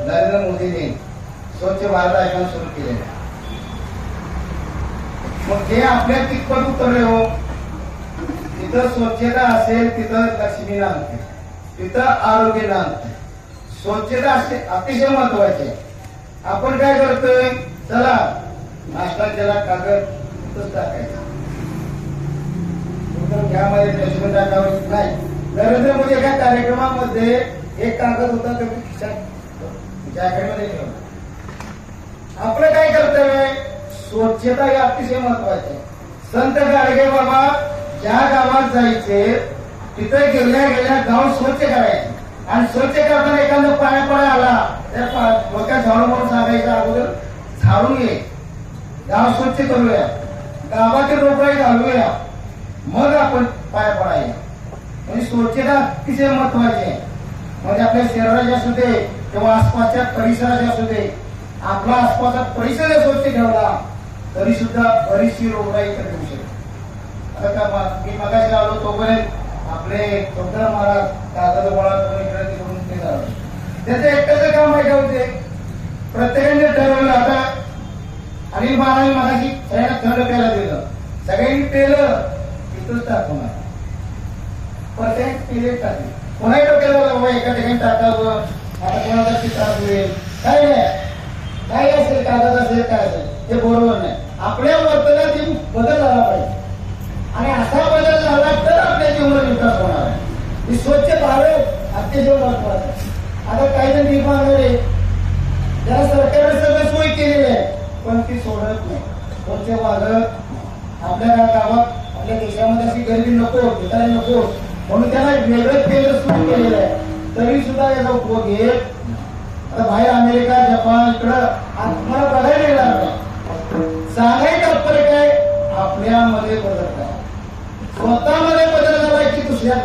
नरेंद्र मोदींनी स्वच्छ भारत अभियान सुरू केले. मग हे आपल्या कितपत उतरले हो. तिथं स्वच्छता असेल तिथं लक्ष्मी नांदते, तिथं आरोग्य नांदते. स्वच्छता अतिशय महत्वाची आहे. आपण काय करतोय, चला नाश्ता केला, कागद तिथंच टाकायचा, घ्यामध्ये डस्टबिन टाकावं नाही. नरेंद्र मोदी एका कार्यक्रमामध्ये एक कागद होता तो खिशात जॅकेटमध्ये ठेवला. आपलं काय कर्तव्य, स्वच्छता ही अतिशय महत्वाची आहे. संत गाडगे बाबा ज्या गावात जायचे तिथे गेल्या गेल्या गाव स्वच्छ करायचे आणि स्वच्छ करताना एखादा पाया पडा आला त्या डोक्यात झाडू म्हणून सांगायचं, अगोदर झाडून ये, गाव स्वच्छ करूया, गावातील रोगराई घालूया, मग आपण पाया पडायला. म्हणजे स्वच्छता अतिशय महत्वाची आहे. म्हणजे आपल्या शहराचे असू दे किंवा आसपासच्या परिसराचे असू दे, आपला आसपासचा परिसर स्वच्छ ठेवला तरी सुद्धा बरीचशी रोगराई कमी होऊ शकते. आता मी मगाशी आलो तोपर्यंत आपले डॉक्टर महाराज कागद गोळा करून इकडे तिकडून ते झालं. त्याचं एकट्याचं काम आहे का होते, प्रत्येकाने ठरवलं. आता अनिल महाराज मगाशी सगळ्यांना थंड प्यायला दिलं, सगळ्यांनी पेलं, तिथंच टाकून प्रत्येक पिले टाकले. कोणाही डोक्याला बाबा एका ठिकाणी टाकावं, आता कोणाचा चित्रात होईल, काय नाही, काय असेल कागद असेल काय असेल हे बरोबर नाही. आपल्या वर्तनात बदल झाला पाहिजे आणि असा बदल झाला तर आपल्या जीवनात विकास होणार आहे. स्वच्छ भारत अतिशय महत्वाचं आहे. आता काही जण निर्माण झाले, त्याला सरकारने सगळं सोय केलेली आहे पण ती सोडत नाही. स्वच्छ भारत आपल्या गावात आपल्या देशामध्ये अशी गरिबी नको, भिकारी नको म्हणून त्याला वेगळं केंद्र सुरू केलेलं आहे. तरी सुद्धा याचा उपयोग घेत आता बाहेर अमेरिका जपान इकडं तुम्हाला बघायला येणार नाही. सांगायचं तात्पर्य काय, आपल्यामध्ये बदल काय, स्वतःमध्ये बदल झाला की दुसऱ्या